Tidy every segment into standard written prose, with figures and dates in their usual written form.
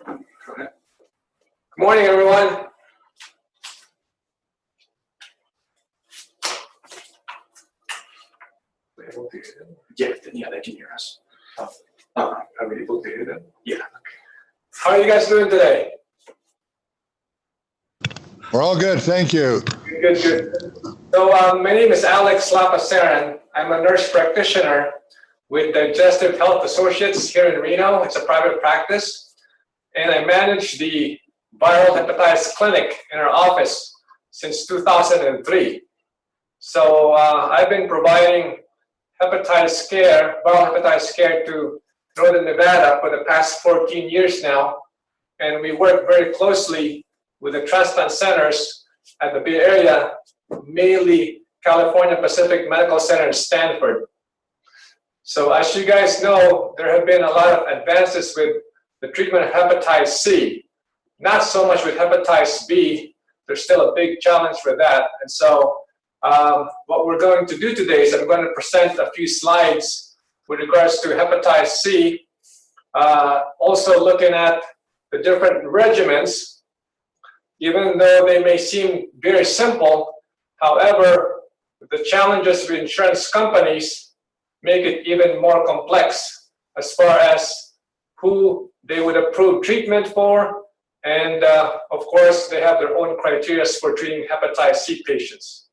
Good morning, everyone. Yeah, they can hear us. Are we able to hear them? Yeah. How are you guys doing today? We're all good, thank you. Good. So my name is Alex Lapasaran. I'm a nurse practitioner with the Digestive Health Associates here in Reno. It's a private practice. And I manage the viral hepatitis clinic in our office since 2003. So I've been providing hepatitis care, viral hepatitis care to Northern Nevada for the past 14 years now. And we work very closely with the transplant centers at the Bay Area, mainly California Pacific Medical Center in Stanford. So as you guys know, there have been a lot of advances with the treatment of hepatitis C. Not so much with hepatitis B. There's still a big challenge for that. And so what we're going to do today is I'm going to present a few slides with regards to hepatitis C, also looking at the different regimens, even though they may seem very simple. However, the challenges with insurance companies make it even more complex as far as who they would approve treatment for, and of course, they have their own criteria for treating hepatitis C patients.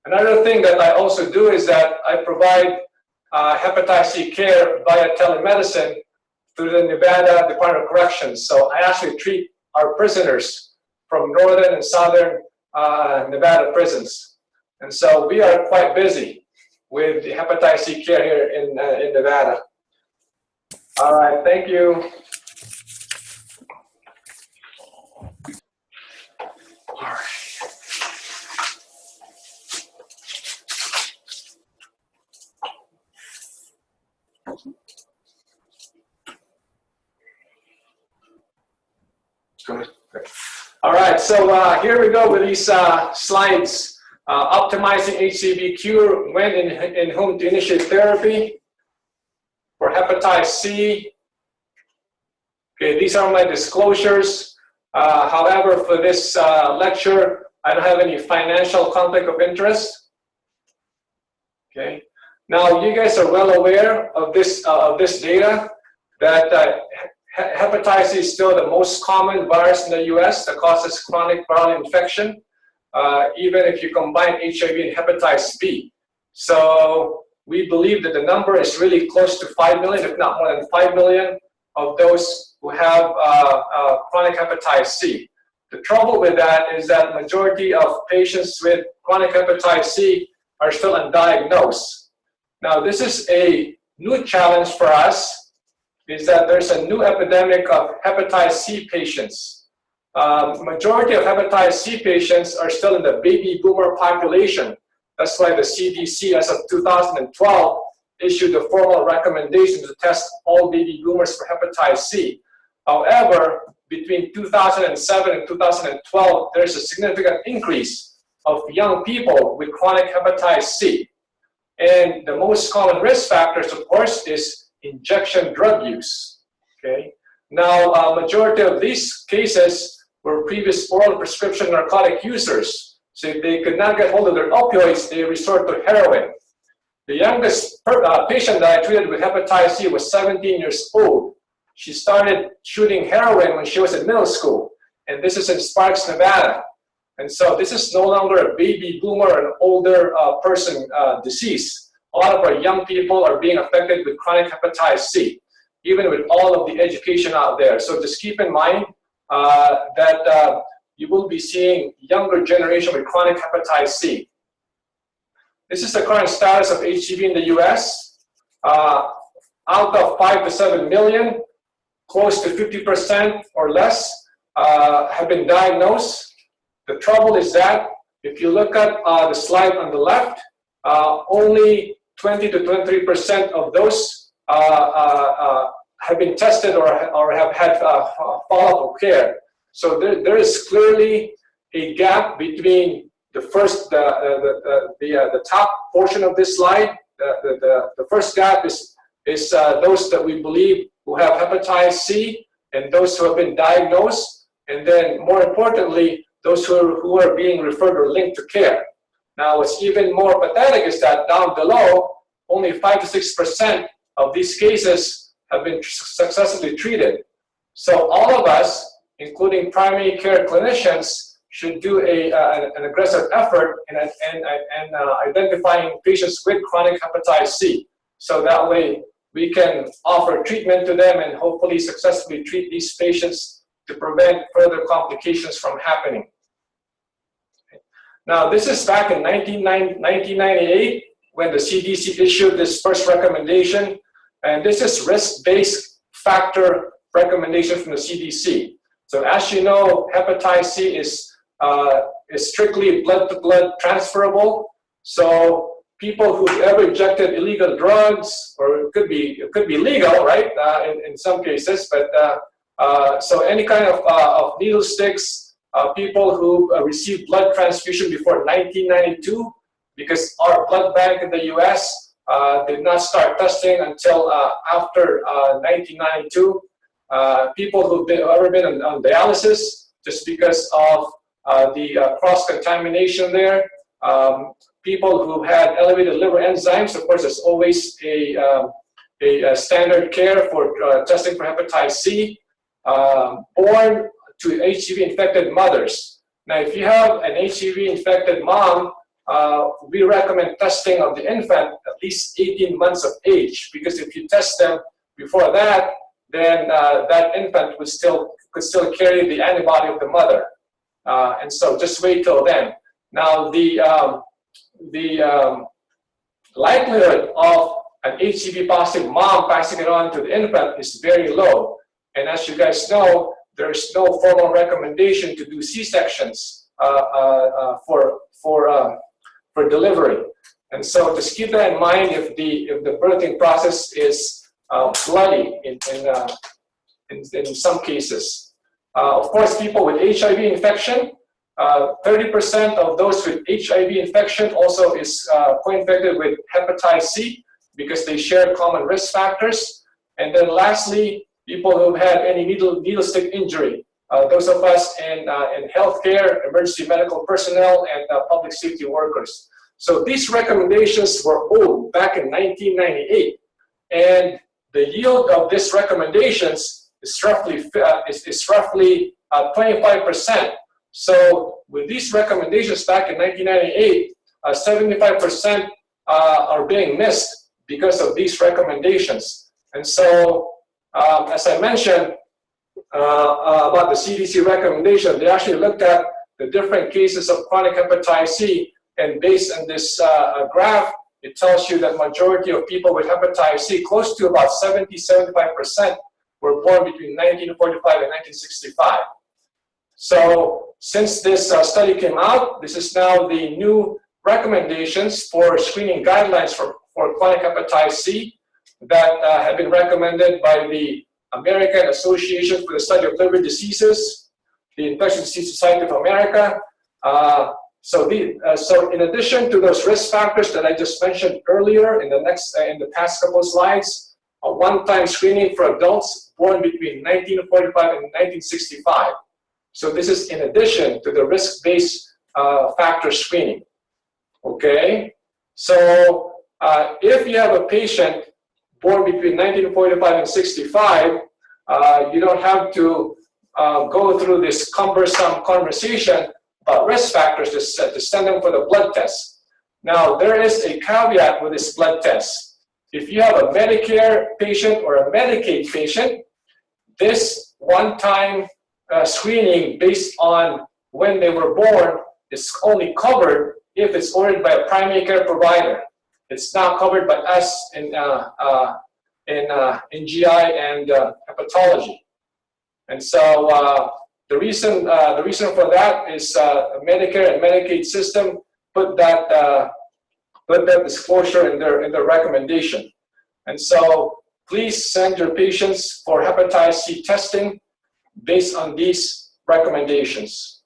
Another thing that I also do is that I provide hepatitis C care via telemedicine through the Nevada Department of Corrections. So I actually treat our prisoners from northern and southern Nevada prisons. And so we are quite busy with the hepatitis C care here in Nevada. All right, thank you. All right. Good. All right, so here we go with these slides. Optimizing HCV cure, when and whom to initiate therapy for hepatitis C. Okay, these are my disclosures. However, for this lecture, I don't have any financial conflict of interest. Okay. Now, you guys are well aware of this data that hepatitis C is still the most common virus in the U.S. that causes chronic viral infection, even if you combine HIV and hepatitis B. So we believe that the number is really close to 5 million, if not more than 5 million, of those who have chronic hepatitis C. The trouble with that is that majority of patients with chronic hepatitis C are still undiagnosed. Now, this is a new challenge for us, is that there's a new epidemic of hepatitis C patients. Majority of hepatitis C patients are still in the baby boomer population. That's why the CDC, as of 2012, issued a formal recommendation to test all baby boomers for hepatitis C. However, between 2007 and 2012, there's a significant increase of young people with chronic hepatitis C. And the most common risk factors, of course, is injection drug use. Okay. Now, majority of these cases were previous oral prescription narcotic users. So if they could not get hold of their opioids, they resort to heroin. The youngest patient that I treated with hepatitis C was 17 years old. She started shooting heroin when she was in middle school, and this is in Sparks, Nevada. And so this is no longer a baby boomer or an older person disease. A lot of our young people are being affected with chronic hepatitis C, even with all of the education out there. So just keep in mind that you will be seeing younger generation with chronic hepatitis C. This is the current status of HCV in the US. Out of 5 to 7 million, close to 50% or less have been diagnosed. The trouble is that if you look at the slide on the left, only 20 to 23% of those have been tested or have had follow-up care. So there is clearly a gap between the first, the top portion of this slide. The first gap is those that we believe who have hepatitis C and those who have been diagnosed, and then more importantly, those who are being referred or linked to care. Now, what's even more pathetic is that down below, only 5 to 6% of these cases have been successfully treated. So all of us, including primary care clinicians, should do an aggressive effort in identifying patients with chronic hepatitis C. So that way we can offer treatment to them and hopefully successfully treat these patients to prevent further complications from happening. Now, this is back in 1998 when the CDC issued this first recommendation, and this is risk-based factor recommendation from the CDC. So as you know, hepatitis C is strictly blood-to-blood transferable. So people who've ever injected illegal drugs, or it could be legal, right, in some cases, but so any kind of needle sticks, people who received blood transfusion before 1992, because our blood bank in the US did not start testing until after 1992. People who've ever been on dialysis just because of the cross-contamination there. People who had elevated liver enzymes, of course, there's always a standard care for testing for hepatitis C. Born to HCV-infected mothers. Now, if you have an HCV-infected mom, we recommend testing of the infant at least 18 months of age, because if you test them before that, then that infant could still carry the antibody of the mother. And so just wait till then. Now, the likelihood of an HCV positive mom passing it on to the infant is very low. And as you guys know, there's no formal recommendation to do C-sections for delivery. And so just keep that in mind if the birthing process is bloody in some cases. Of course, people with HIV infection, 30% of those with HIV infection also is co-infected with hepatitis C because they share common risk factors. And then lastly, people who've had any needle stick injury. Those of us in healthcare, emergency medical personnel, and public safety workers. So these recommendations were old, back in 1998. And the yield of these recommendations is roughly 25%. So with these recommendations back in 1998, 75% are being missed because of these recommendations. And so, as I mentioned about the CDC recommendation, they actually looked at the different cases of chronic hepatitis C, and based on this graph, it tells you that majority of people with hepatitis C, close to about 70-75%, were born between 1945 and 1965. So since this study came out, this is now the new recommendations for screening guidelines for chronic hepatitis C that have been recommended by the American Association for the Study of Liver Diseases, the Infectious Disease Society of America. So in addition to those risk factors that I just mentioned earlier in the past couple of slides, a one-time screening for adults born between 1945 and 1965. So this is in addition to the risk-based factor screening. Okay, so if you have a patient born between 1945 and 65, you don't have to go through this cumbersome conversation about risk factors to send them for the blood test. Now, there is a caveat with this blood test. If you have a Medicare patient or a Medicaid patient, this one-time screening based on when they were born is only covered if it's ordered by a primary care provider. It's not covered by us in GI and hepatology. And so the reason for that is Medicare and Medicaid system put that disclosure in their recommendation. And so please send your patients for hepatitis C testing based on these recommendations.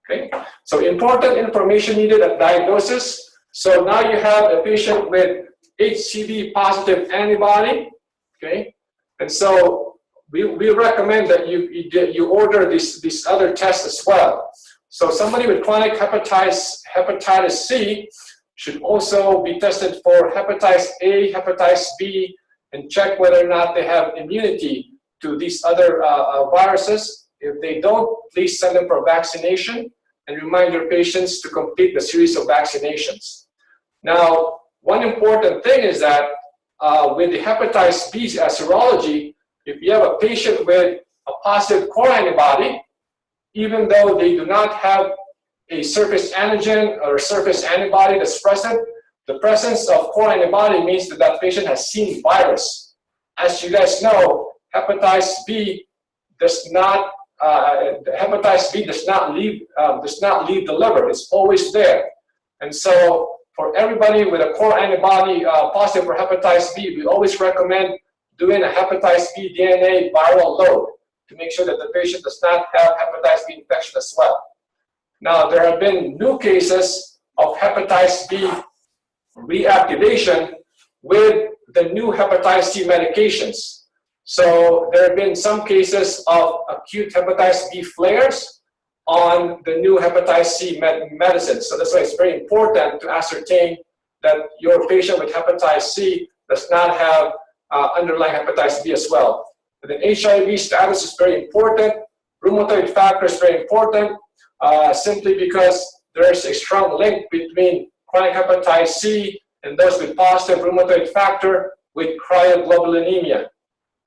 Okay, so important information needed at diagnosis. So now you have a patient with HCV positive antibody, okay? And so we recommend that you order these other tests as well. So somebody with chronic hepatitis C should also be tested for hepatitis A, hepatitis B, and check whether or not they have immunity to these other viruses. If they don't, please send them for vaccination and remind your patients to complete the series of vaccinations. Now, one important thing is that with the hepatitis B serology, if you have a patient with a positive core antibody, even though they do not have a surface antigen or a surface antibody that's present, the presence of core antibody means that that patient has seen virus. As you guys know, hepatitis B does not leave the liver. It's always there. And so for everybody with a core antibody positive for hepatitis B, we always recommend doing a hepatitis B DNA viral load to make sure that the patient does not have hepatitis B infection as well. Now, there have been new cases of hepatitis B reactivation with the new hepatitis C medications. So there have been some cases of acute hepatitis B flares on the new hepatitis C medicine. So that's why it's very important to ascertain that your patient with hepatitis C does not have underlying hepatitis B as well. And then HIV status is very important. Rheumatoid factor is very important, simply because there's a strong link between chronic hepatitis C and those with positive rheumatoid factor with cryoglobulinemia.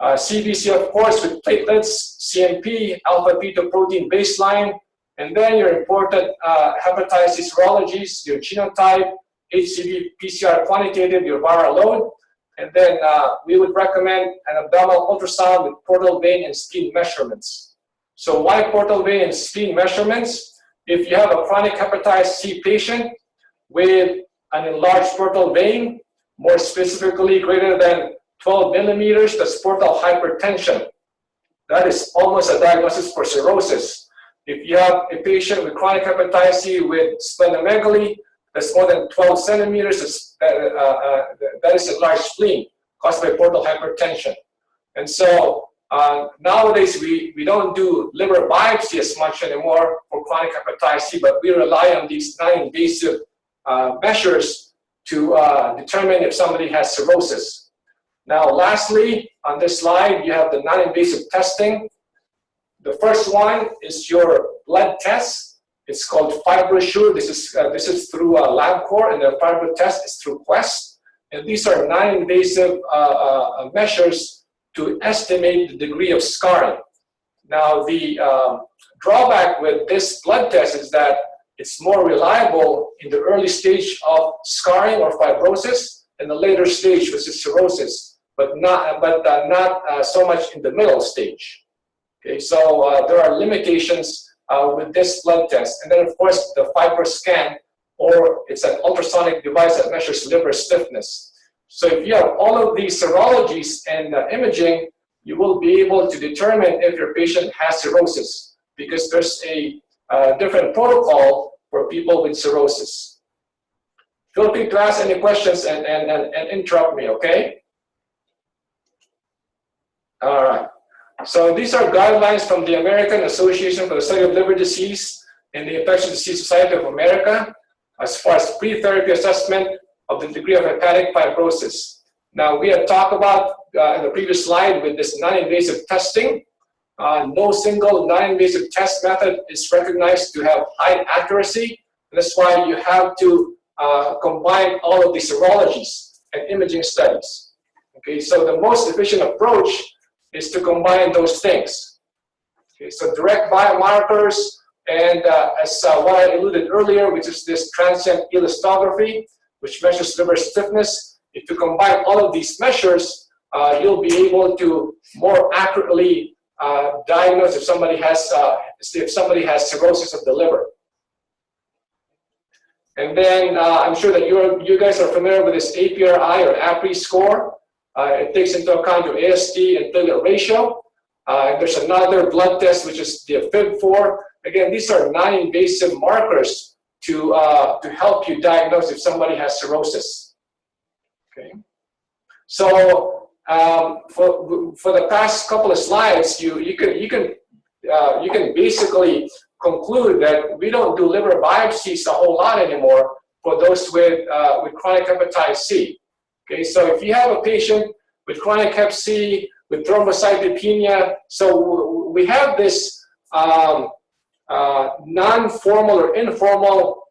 CBC, of course, with platelets, CMP, alpha-fetoprotein baseline, and then your important hepatitis serologies, your genotype, HCV PCR quantitative, your viral load, and then we would recommend an abdominal ultrasound with portal vein and spleen measurements. So why portal vein and spleen measurements? If you have a chronic hepatitis C patient with an enlarged portal vein, more specifically greater than 12 millimeters, that's portal hypertension. That is almost a diagnosis for cirrhosis. If you have a patient with chronic hepatitis C with splenomegaly, that's more than 12 centimeters, that is a large spleen caused by portal hypertension. And so nowadays we don't do liver biopsy as much anymore for chronic hepatitis C, but we rely on these non-invasive measures to determine if somebody has cirrhosis. Now, lastly, on this slide, you have the non-invasive testing. The first one is your blood test. It's called FibroSure. This is through LabCorp, and the Fibro test is through Quest. And these are non-invasive measures to estimate the degree of scarring. Now, the drawback with this blood test is that it's more reliable in the early stage of scarring or fibrosis and the later stage, which is cirrhosis, but not so much in the middle stage. Okay, so there are limitations with this blood test. And then, of course, the FibroScan, or it's an ultrasonic device that measures liver stiffness. So if you have all of these serologies and imaging, you will be able to determine if your patient has cirrhosis, because there's a different protocol for people with cirrhosis. Feel free to ask any questions and interrupt me, okay? All right. So these are guidelines from the American Association for the Study of Liver Disease and the Infectious Disease Society of America as far as pre-therapy assessment of the degree of hepatic fibrosis. Now, we had talked about in the previous slide with this non-invasive testing. No single non-invasive test method is recognized to have high accuracy. That's why you have to combine all of the serologies and imaging studies. Okay, so the most efficient approach is to combine those things. Okay, so direct biomarkers and as what I alluded earlier, which is this transient elastography, which measures liver stiffness. If you combine all of these measures, you'll be able to more accurately diagnose if somebody has cirrhosis of the liver. And then I'm sure that you guys are familiar with this APRI or APRI score. It takes into account your AST and platelet ratio. And there's another blood test, which is the FIB4. Again, these are non-invasive markers to help you diagnose if somebody has cirrhosis. Okay. So for the past couple of slides, you can basically conclude that we don't do liver biopsies a whole lot anymore for those with chronic hepatitis C. Okay, so if you have a patient with chronic hep C, with thrombocytopenia, so we have this non-formal or informal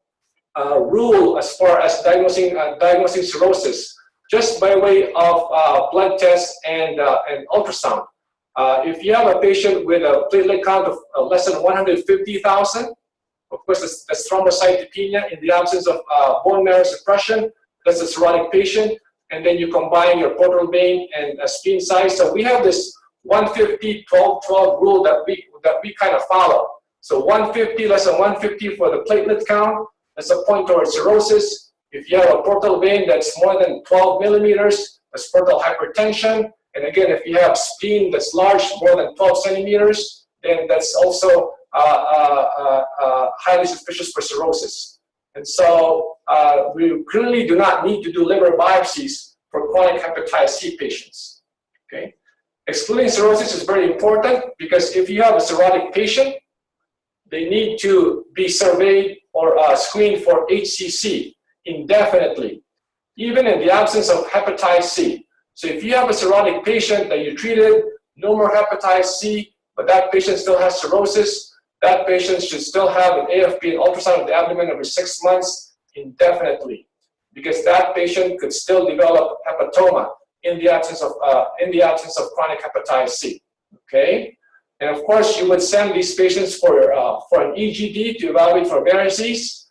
rule as far as diagnosing cirrhosis, just by way of blood tests and ultrasound. If you have a patient with a platelet count of less than 150,000, of course that's thrombocytopenia in the absence of bone marrow suppression, that's a cirrhotic patient, and then you combine your portal vein and spleen size. So we have this 150-12-12 rule that we kind of follow. So 150, less than 150 for the platelet count, that's a point towards cirrhosis. If you have a portal vein that's more than 12 millimeters, that's portal hypertension. And again, if you have spleen that's large, more than 12 centimeters, then that's also highly suspicious for cirrhosis. And so we clearly do not need to do liver biopsies for chronic hepatitis C patients. Okay? Excluding cirrhosis is very important because if you have a cirrhotic patient, they need to be surveyed or screened for HCC indefinitely, even in the absence of hepatitis C. So if you have a cirrhotic patient that you treated, no more hepatitis C, but that patient still has cirrhosis, that patient should still have an AFP and ultrasound of the abdomen every 6 months indefinitely, because that patient could still develop hepatoma in the absence of chronic hepatitis C. Okay, and of course you would send these patients for an EGD to evaluate for varices.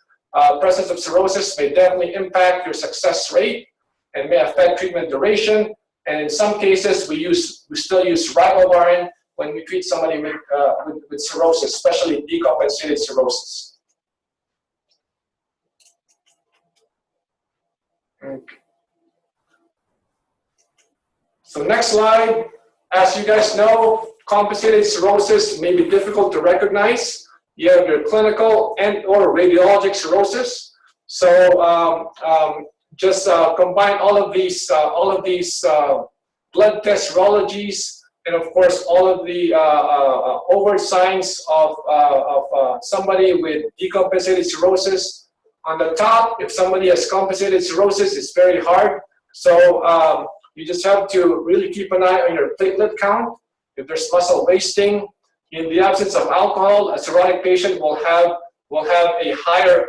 Presence of cirrhosis may definitely impact your success rate and may affect treatment duration. And in some cases, we still use ribavirin when we treat somebody with cirrhosis, especially decompensated cirrhosis. Okay. So next slide. As you guys know, compensated cirrhosis may be difficult to recognize. You have your clinical and or radiologic cirrhosis. So just combine all of these blood test serologies, and of course all of the overt signs of somebody with decompensated cirrhosis. On the top, if somebody has compensated cirrhosis, it's very hard. So you just have to really keep an eye on your platelet count. If there's muscle wasting, in the absence of alcohol, a cirrhotic patient will have a higher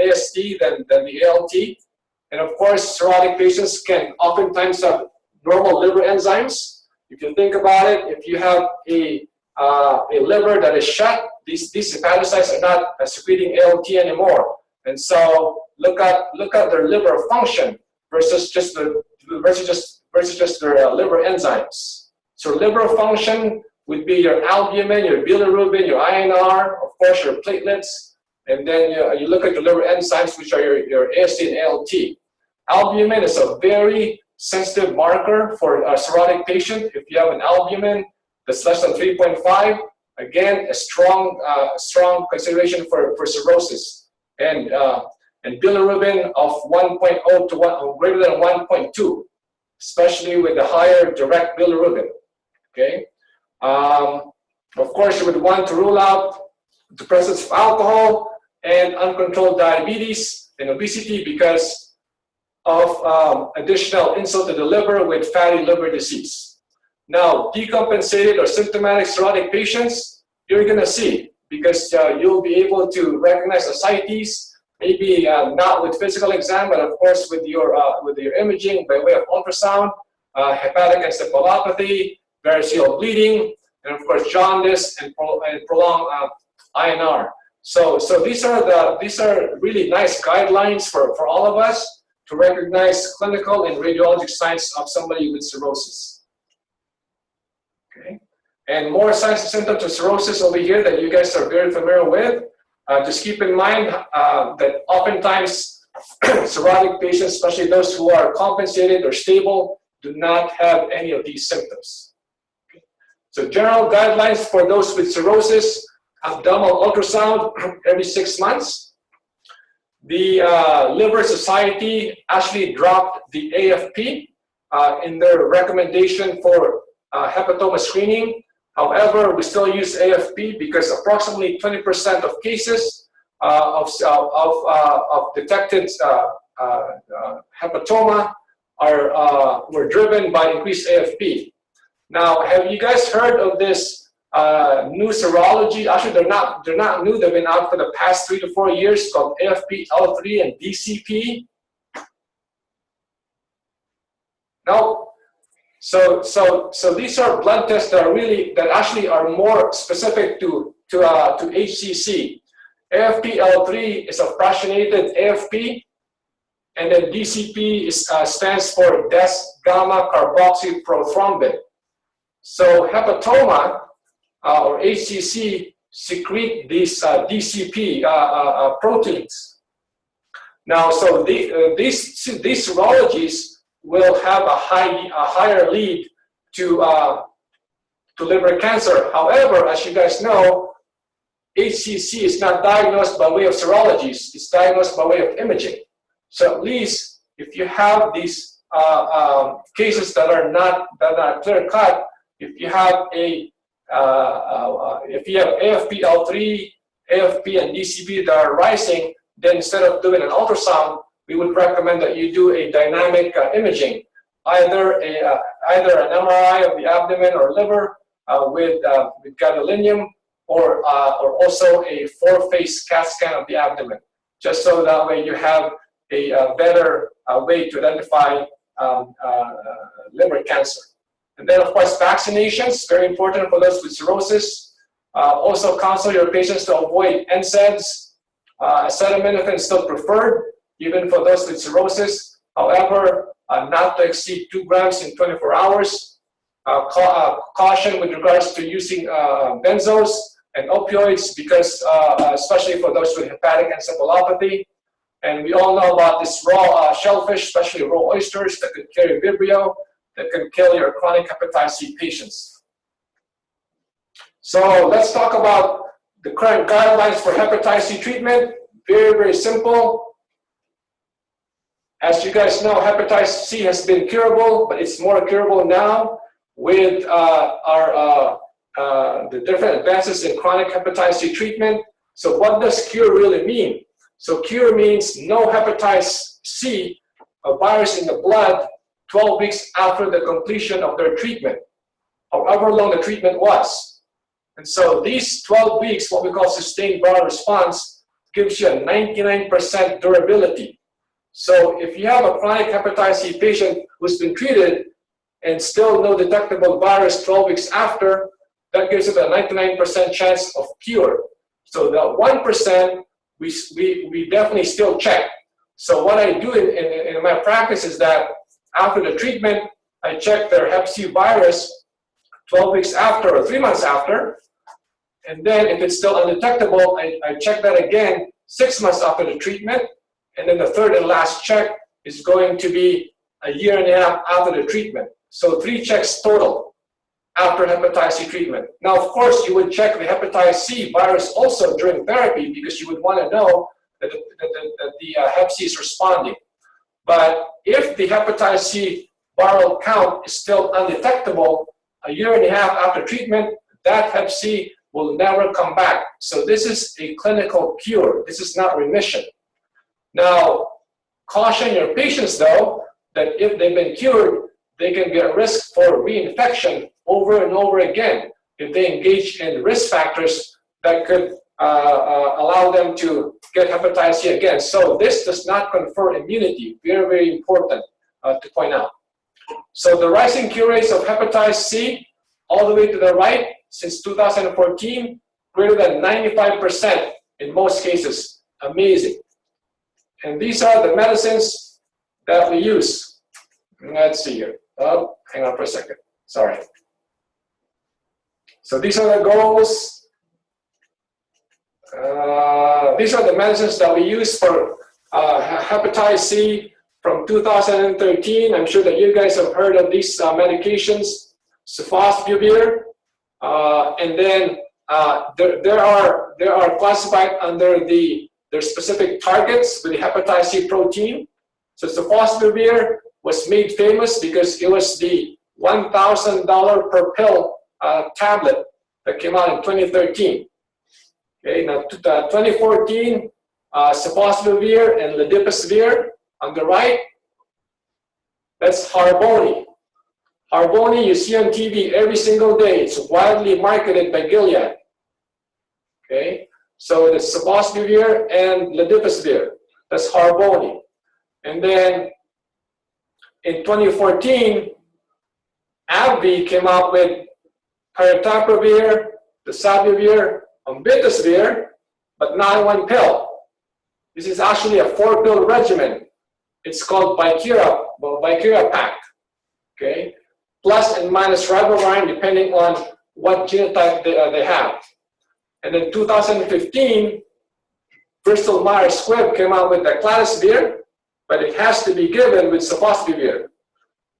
AST than the ALT. And of course, cirrhotic patients can oftentimes have normal liver enzymes. If you think about it, if you have a liver that is shut, these hepatocytes are not secreting ALT anymore. And so look at their liver function versus just their liver enzymes. So liver function would be your albumin, your bilirubin, your INR, of course your platelets, and then you look at your liver enzymes, which are your AST and ALT. Albumin is a very sensitive marker for a cirrhotic patient. If you have an albumin that's less than 3.5, again, a strong consideration for cirrhosis. And bilirubin of 1.0 to 1 or greater than 1.2, especially with the higher direct bilirubin. Okay. Of course, you would want to rule out the presence of alcohol and uncontrolled diabetes and obesity because of additional insult to the liver with fatty liver disease. Now, decompensated or symptomatic cirrhotic patients, you're going to see because you'll be able to recognize ascites, maybe not with physical exam, but of course with your imaging by way of ultrasound, hepatic encephalopathy, variceal bleeding, and of course jaundice and prolonged INR. So these are really nice guidelines for all of us to recognize clinical and radiologic signs of somebody with cirrhosis. Okay, and more signs and symptoms of cirrhosis over here that you guys are very familiar with. Just keep in mind that oftentimes cirrhotic patients, especially those who are compensated or stable, do not have any of these symptoms. So general guidelines for those with cirrhosis: abdominal ultrasound every 6 months. The Liver Society actually dropped the AFP in their recommendation for hepatoma screening. However, we still use AFP because approximately 20% of cases of detected hepatoma were driven by increased AFP. Now, have you guys heard of this new serology? Actually, they're not new. They've been out for the past 3 to 4 years, called AFP, L3, and DCP. No. So these are blood tests that actually are more specific to HCC. AFP L3 is a fractionated AFP, and then DCP stands for des gamma carboxyprothrombin. So hepatoma or HCC secrete these DCP proteins. Now, so these serologies will have a higher lead to liver cancer. However, as you guys know, HCC is not diagnosed by way of serologies; it's diagnosed by way of imaging. So at least if you have these cases that are not clear cut, if you have AFP L3, AFP, and DCP that are rising, then instead of doing an ultrasound, we would recommend that you do a dynamic imaging, either an MRI of the abdomen or liver with gadolinium, or also a 4-phase CAT scan of the abdomen, just so that way you have a better way to identify liver cancer. And then, of course, vaccinations, very important for those with cirrhosis. Also counsel your patients to avoid NSAIDs. Acetaminophen is still preferred, even for those with cirrhosis. However, not to exceed 2 grams in 24 hours. Caution with regards to using benzos and opioids, because especially for those with hepatic encephalopathy. And we all know about this raw shellfish, especially raw oysters, that could carry Vibrio, that can kill your chronic hepatitis C patients. So let's talk about the current guidelines for hepatitis C treatment. Very, very simple. As you guys know, hepatitis C has been curable, but it's more curable now with the different advances in chronic hepatitis C treatment. So what does cure really mean? So cure means no hepatitis C, a virus in the blood, 12 weeks after the completion of their treatment, however long the treatment was. And so these 12 weeks, what we call sustained viral response, gives you a 99% durability. So if you have a chronic hepatitis C patient who's been treated and still no detectable virus 12 weeks after, that gives it a 99% chance of cure. So the 1%, we definitely still check. So what I do in my practice is that after the treatment, I check their Hep C virus 12 weeks after or 3 months after. And then if it's still undetectable, I check that again 6 months after the treatment. And then the third and last check is going to be a year and a half after the treatment. So 3 checks total after hepatitis C treatment. Now, of course, you would check the hepatitis C virus also during therapy, because you would want to know that the Hep C is responding. But if the hepatitis C viral count is still undetectable a year and a half after treatment, that Hep C will never come back. So this is a clinical cure. This is not remission. Now, caution your patients, though, that if they've been cured, they can be at risk for reinfection over and over again if they engage in risk factors that could allow them to get hepatitis C again. So this does not confer immunity. Very, very important to point out. So the rising cure rates of hepatitis C, all the way to the right, since 2014, greater than 95% in most cases. Amazing. And these are the medicines that we use. Let's see here. Oh, hang on for a second. Sorry. So these are the goals. These are the medicines that we use for hepatitis C from 2013. I'm sure that you guys have heard of these medications. Sofosbuvir, and then they are classified under their specific targets with the hepatitis C protein. So sofosbuvir was made famous because it was the $1,000 per pill tablet that came out in 2013. Okay, now 2014, sofosbuvir and ledipasvir on the right. That's Harvoni. Harvoni you see on TV every single day. It's widely marketed by Gilead. Okay, so it's sofosbuvir and ledipasvir. That's Harvoni. And then in 2014, AbbVie came out with paritaprevir, tisabivir, umbitasvir, but not in one pill. This is actually a 4-pill regimen. It's called Vicura Pack. Okay, plus and minus ribavirin depending on what genotype they have. And in 2015, Bristol Myers Squibb came out with aclatasvir, but it has to be given with sofosbuvir.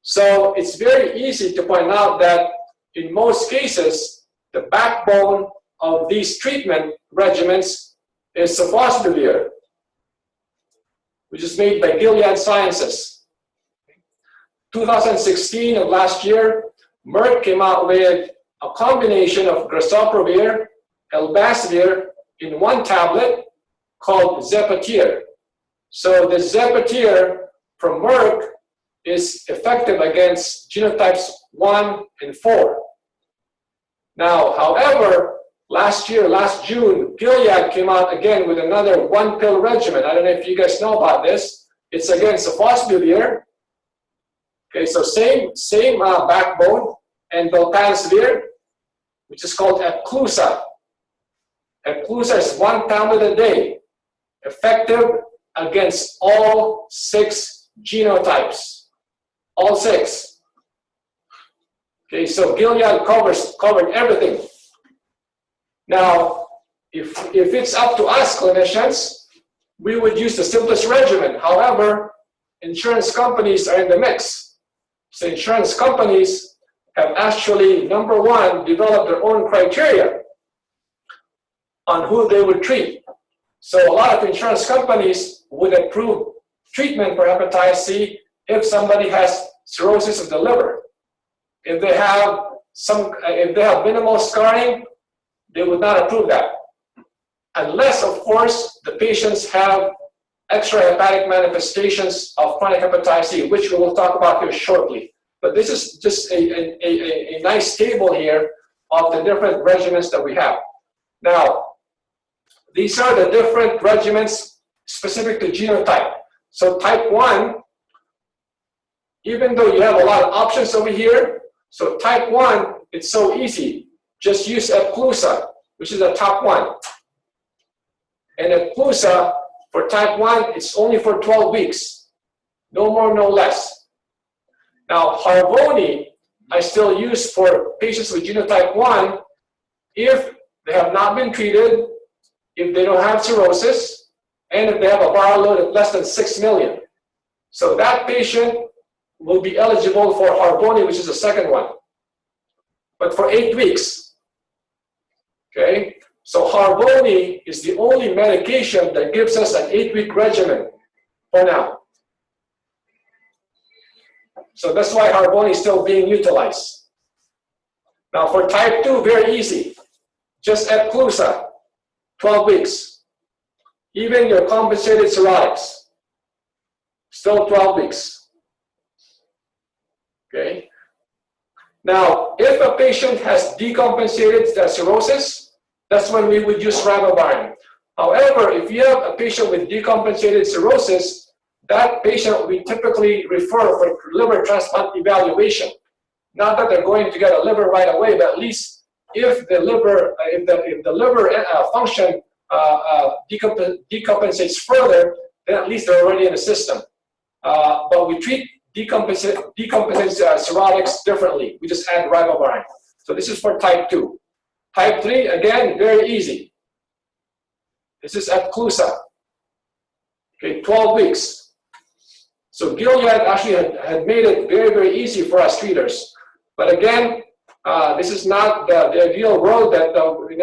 So it's very easy to point out that in most cases, the backbone of these treatment regimens is sofosbuvir, which is made by Gilead Sciences. 2016 of last year, Merck came out with a combination of grazoprevir, elbasvir in one tablet called Zepatir. So the Zepatir from Merck is effective against genotypes 1 and 4. Now, however, last June, Gilead came out again with another 1-pill regimen. I don't know if you guys know about this. It's again sofosbuvir. Okay, so same backbone, and velpatasvir, which is called Epclusa. Epclusa is 1 tablet a day, effective against all 6 genotypes. All 6. Okay, so Gilead covered everything. Now, if it's up to us clinicians, we would use the simplest regimen. However, insurance companies are in the mix. So insurance companies have actually, number one, developed their own criteria on who they would treat. So a lot of insurance companies would approve treatment for hepatitis C if somebody has cirrhosis of the liver. If they have minimal scarring, they would not approve that. Unless, of course, the patients have extrahepatic manifestations of chronic hepatitis C, which we will talk about here shortly. But this is just a nice table here of the different regimens that we have. Now, these are the different regimens specific to genotype. So type 1, even though you have a lot of options over here, so type 1, it's so easy. Just use Epclusa, which is the top one. And Epclusa, for type 1, it's only for 12 weeks. No more, no less. Now, Harvoni, I still use for patients with genotype 1 if they have not been treated, if they don't have cirrhosis, and if they have a viral load of less than 6 million. So that patient will be eligible for Harvoni, which is the second one, but for 8 weeks. Okay, so Harvoni is the only medication that gives us an 8-week regimen for now. So that's why Harvoni is still being utilized. Now for type 2, very easy. Just Epclusa, 12 weeks. Even your compensated cirrhotics, still 12 weeks. Okay. Now, if a patient has decompensated cirrhosis, that's when we would use ribavirin. However, if you have a patient with decompensated cirrhosis, that patient we typically refer for liver transplant evaluation. Not that they're going to get a liver right away, but at least if the liver, function decompensates further, then at least they're already in the system. But we treat decompensated cirrhotics differently. We just add ribavirin. So this is for type 2. Type 3, again, very easy. This is Epclusa. Okay, 12 weeks. So Gilead actually had made it very, very easy for us treaters. But again, this is not the ideal world that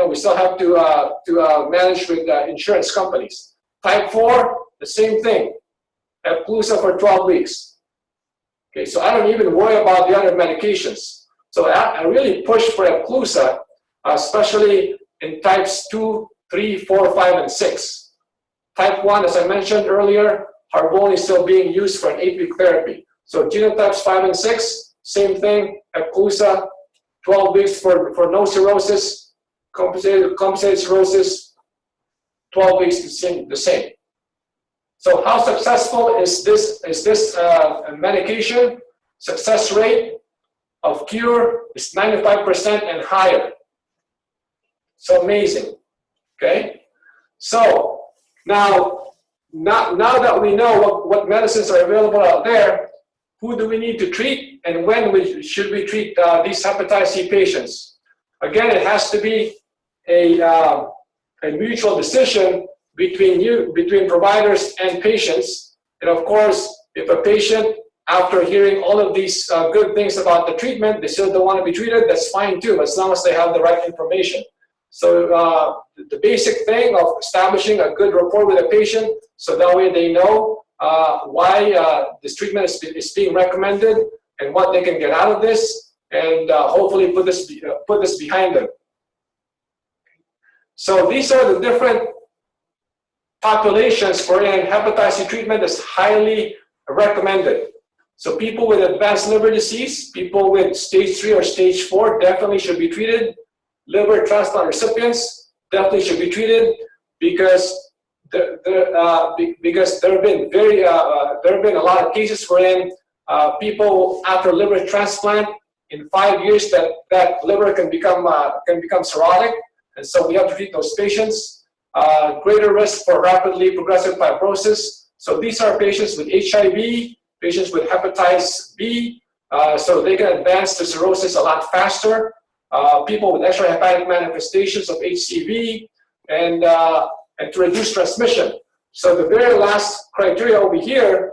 we still have to manage with insurance companies. Type 4, the same thing. Epclusa for 12 weeks. Okay, so I don't even worry about the other medications. So I really push for Epclusa, especially in types 2, 3, 4, 5, and 6. Type 1, as I mentioned earlier, Harvoni is still being used for an 8-week therapy. So genotypes 5 and 6, same thing, Epclusa, 12 weeks for no cirrhosis, compensated cirrhosis, 12 weeks the same. So how successful is this medication? Success rate of cure is 95% and higher. So amazing, okay? So now that we know what medicines are available out there, who do we need to treat and when should we treat these hepatitis C patients? Again, it has to be a mutual decision between providers and patients. And of course, if a patient, after hearing all of these good things about the treatment, they still don't want to be treated, that's fine too, as long as they have the right information. So the basic thing of establishing a good rapport with a patient, so that way they know why this treatment is being recommended and what they can get out of this, and hopefully put this behind them. So these are the different populations wherein hepatitis C treatment is highly recommended. So people with advanced liver disease, people with stage 3 or stage 4 definitely should be treated. Liver transplant recipients definitely should be treated because there have been a lot of cases wherein people after liver transplant in 5 years that liver can become cirrhotic, and so we have to treat those patients. Greater risk for rapidly progressive fibrosis. So these are patients with HIV, patients with hepatitis B, so they can advance to cirrhosis a lot faster. People with extrahepatic manifestations of HCV, and to reduce transmission. So the very last criteria over here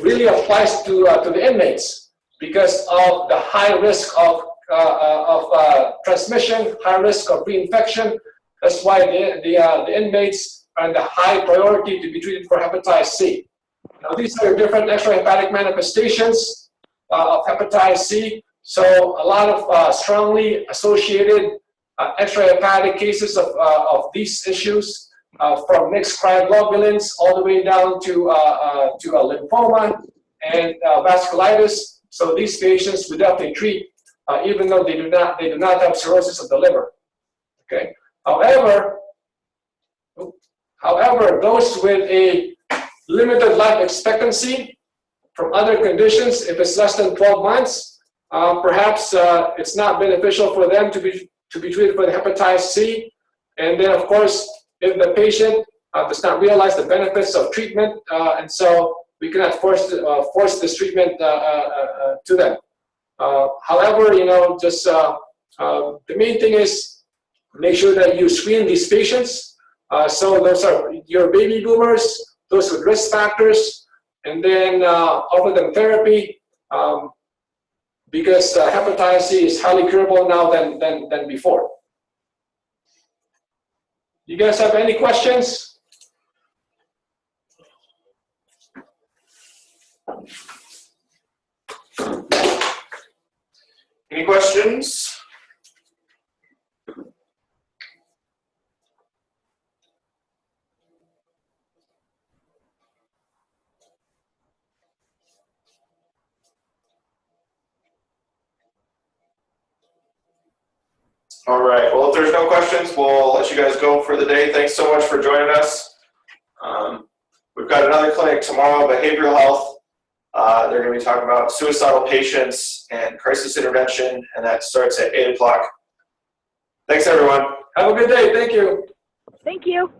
really applies to the inmates because of the high risk of transmission, high risk of reinfection. That's why the inmates are the high priority to be treated for hepatitis C. Now these are different extrahepatic manifestations of hepatitis C. So a lot of strongly associated extrahepatic cases of these issues, from mixed cryoglobulins all the way down to lymphoma and vasculitis. So these patients we definitely treat, even though they do not have cirrhosis of the liver. Okay. However, those with a limited life expectancy from other conditions, if it's less than 12 months, perhaps it's not beneficial for them to be treated for the hepatitis C. And then, of course, if the patient does not realize the benefits of treatment, and so we cannot force this treatment to them. However, just the main thing is make sure that you screen these patients. So those are your baby boomers, those with risk factors, and then offer them therapy. Because hepatitis C is highly curable now than before. You guys have any questions? Any questions? All right, well, if there's no questions, we'll let you guys go for the day. Thanks so much for joining us. We've got another clinic tomorrow, behavioral health. They're going to be talking about suicidal patients and crisis intervention, and that starts at 8 o'clock. Thanks, everyone. Have a good day. Thank you. Thank you.